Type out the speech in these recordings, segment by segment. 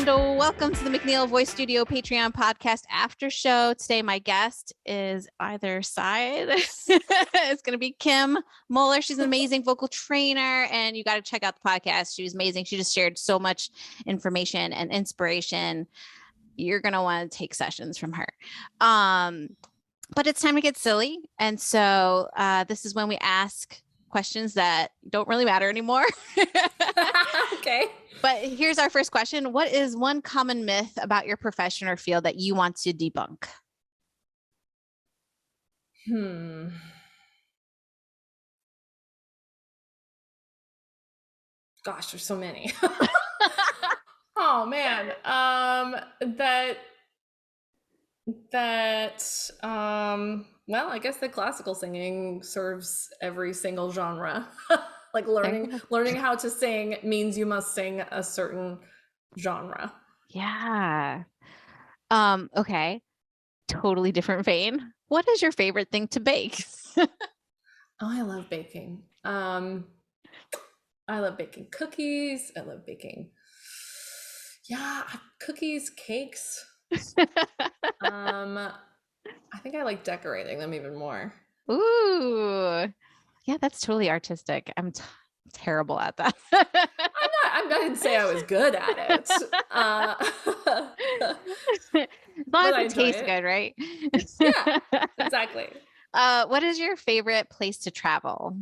and welcome to the McNeil Voice Studio Patreon podcast after show. Today, my guest is either side. It's going to be Kim Moller. She's an amazing vocal trainer, and you got to check out the podcast. She was amazing. She just shared so much information and inspiration. You're going to want to take sessions from her. But it's time to get silly. And so this is when we ask questions that don't really matter anymore. Okay. But here's our first question. What is one common myth about your profession or field that you want to debunk? Gosh, there's so many. Oh man. Well, I guess that classical singing serves every single genre. Like learning how to sing means you must sing a certain genre. Yeah. Okay. Totally different vein. What is your favorite thing to bake? Oh, I love baking. I love baking cookies. I love baking. Yeah, cookies, cakes. I think I like decorating them even more. Ooh. Yeah, that's totally artistic. I'm terrible at that. I didn't say I was good at it. As long as it tastes good, right? Yeah, exactly. What is your favorite place to travel?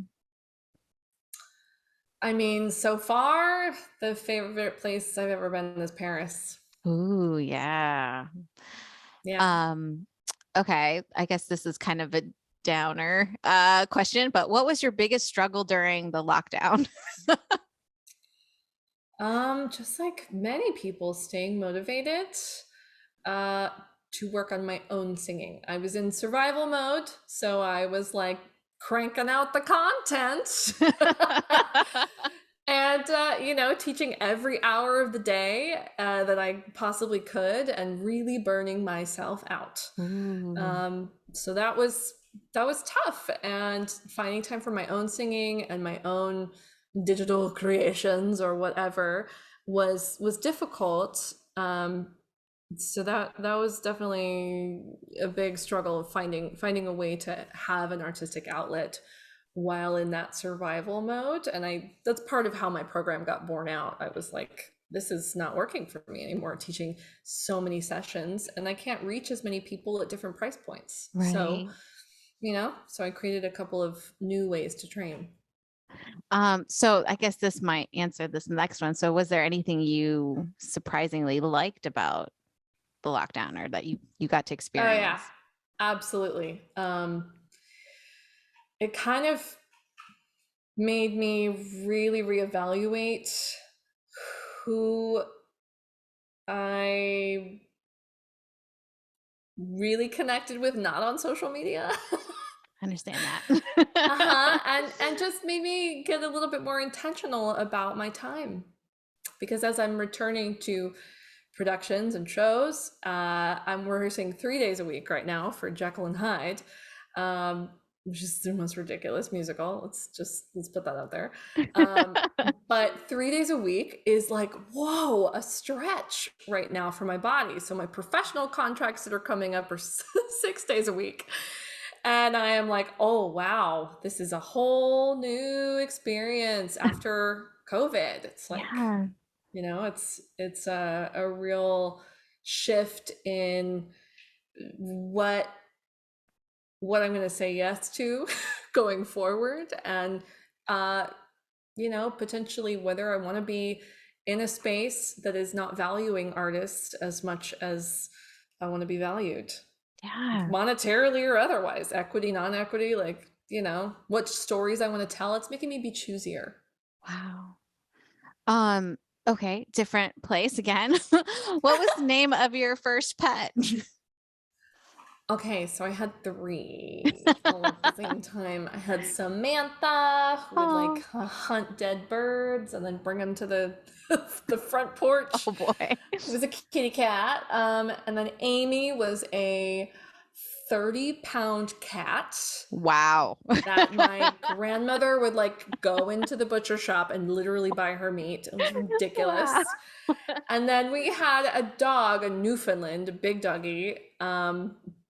I mean, so far, the favorite place I've ever been is Paris. Ooh, yeah. Yeah. Okay. I guess this is kind of a downer question, but what was your biggest struggle during the lockdown? Just like many people, staying motivated to work on my own singing. I was in survival mode, so I was like cranking out the content and teaching every hour of the day that I possibly could, and really burning myself out. So that was tough, and finding time for my own singing and my own digital creations or whatever was difficult. So that was definitely a big struggle of finding a way to have an artistic outlet while in that survival mode. And that's part of how my program got borne out. I was like, this is not working for me anymore, teaching so many sessions, and I can't reach as many people at different price points. Right. So I created a couple of new ways to train. So I guess this might answer this next one. So was there anything you surprisingly liked about the lockdown, or that you got to experience? Oh yeah, absolutely. It kind of made me really reevaluate who I really connected with, not on social media. I understand that. And just made me get a little bit more intentional about my time, because as I'm returning to productions and shows, I'm rehearsing 3 days a week right now for Jekyll and Hyde, which is the most ridiculous musical. Let's put that out there. But 3 days a week is like, whoa, a stretch right now for my body. So my professional contracts that are coming up are 6 days a week. And I am like, oh, wow, this is a whole new experience after COVID. It's like, it's a real shift in what I'm going to say yes to going forward. And, potentially whether I want to be in a space that is not valuing artists as much as I want to be valued. Yeah. Monetarily or otherwise, equity, non-equity, what stories I want to tell. It's making me be choosier. Wow. Okay. Different place again. What was the name of your first pet? Okay, so I had 3 all at the same time. I had Samantha, who would hunt dead birds and then bring them to the front porch. Oh boy. It was a kitty cat. And then Amy was a 30-pound cat Wow. that my grandmother would like go into the butcher shop and literally buy her meat. It was ridiculous. Wow. And then we had a dog, a Newfoundland, a big doggy,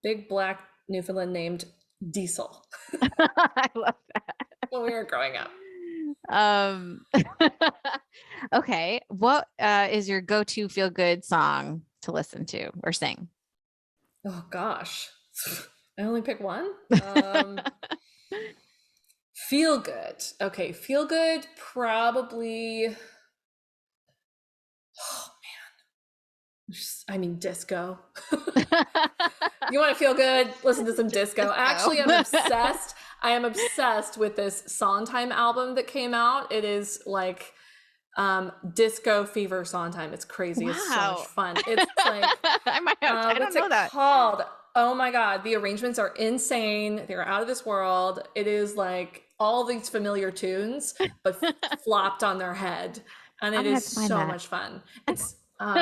big black Newfoundland named Diesel I love that. when we were growing up. Okay. What is your go-to feel-good song to listen to or sing? Oh gosh, I only pick one. Feel good. Okay, feel good. Probably. Oh man, I mean disco. You want to feel good? Listen to some disco. Actually, I'm obsessed. I am obsessed with this Sondheim album that came out. It is like disco fever Sondheim. It's crazy. It's so much fun. It's like I might have, I don't know that. Called? Oh my god, the arrangements are insane. They're out of this world. It is like all these familiar tunes but flopped on their head, and it is so much fun. It's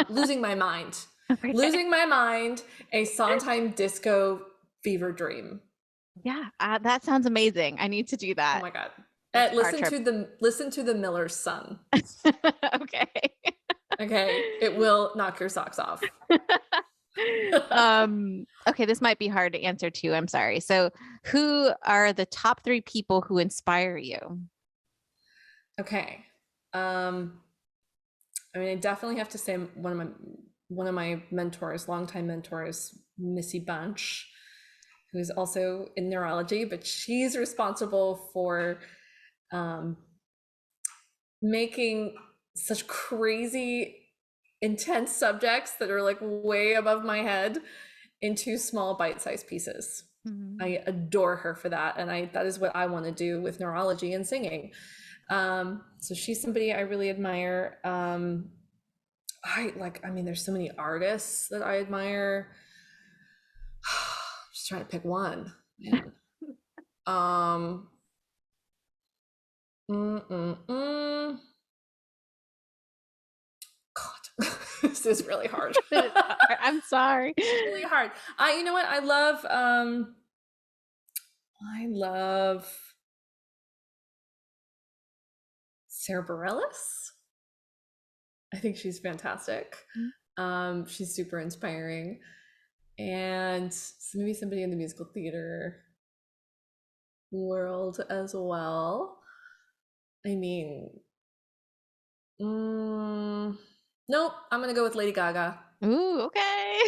losing my mind. Okay. Losing my mind, a Sondheim disco fever dream. Yeah, that sounds amazing. I need to do that. Oh my god. Listen to the Miller's Son. Okay. Okay, it will knock your socks off. Okay, this might be hard to answer too. I'm sorry. So, who are the top 3 people who inspire you? Okay. I mean, I definitely have to say one of my mentors, longtime mentors, Missy Bunch, who is also in neurology, but she's responsible for making such crazy, intense subjects that are like way above my head into small bite-sized pieces. Mm-hmm. I adore her for that. And that is what I want to do with neurology and singing. So she's somebody I really admire. There's so many artists that I admire. I'm just trying to pick one. Man. God, this is really hard. I'm sorry. It's really hard. You know what? I love Sarah Bareilles. I think she's fantastic. Mm-hmm. She's super inspiring. And maybe somebody in the musical theater world as well. I mean, nope, I'm gonna go with Lady Gaga. Ooh, okay.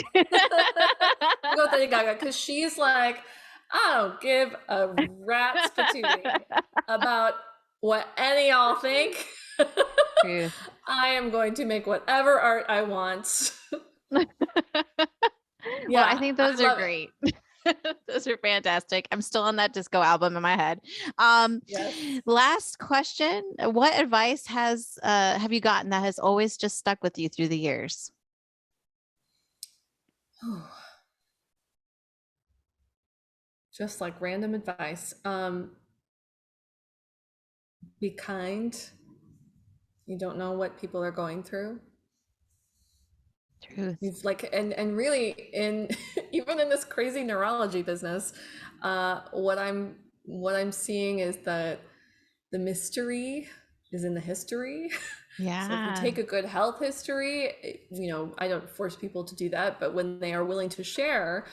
I'll go with Lady Gaga because she's like, I don't give a rat's patootie about what any y'all think. I am going to make whatever art I want. Yeah, well, I think those are great. Those are fantastic. I'm still on that disco album in my head. Yes. Last question. What advice have you gotten that has always just stuck with you through the years? Just like random advice. Be kind. You don't know what people are going through. Truth. It's like, and really even in this crazy neurology business, what I'm seeing is that the mystery is in the history. Yeah. So if you take a good health history, I don't force people to do that, but when they are willing to share,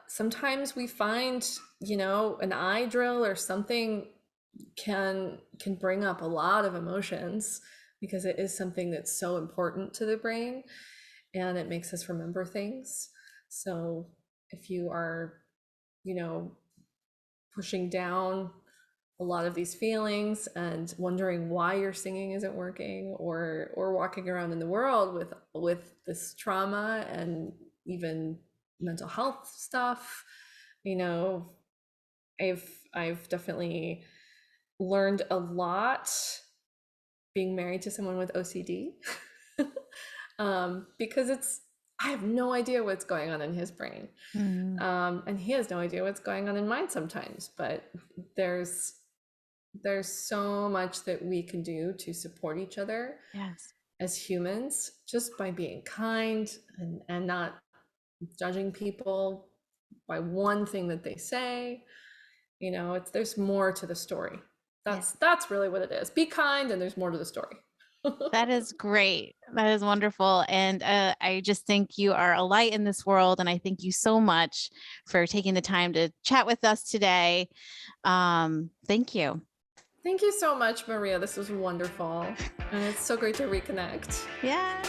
sometimes we find, an eye drill or something can bring up a lot of emotions, because it is something that's so important to the brain and it makes us remember things. So if you are, pushing down a lot of these feelings and wondering why your singing isn't working, or walking around in the world with this trauma and even mental health stuff, I've definitely learned a lot being married to someone with OCD, because I have no idea what's going on in his brain. Mm-hmm. And he has no idea what's going on in mine sometimes, but there's so much that we can do to support each other. Yes. As humans, just by being kind and not judging people by one thing that they say. There's more to the story. That's really what it is. Be kind, and there's more to the story. That is great. That is wonderful. And I just think you are a light in this world. And I thank you so much for taking the time to chat with us today. Thank you. Thank you so much, Maria. This was wonderful. And it's so great to reconnect. Yeah.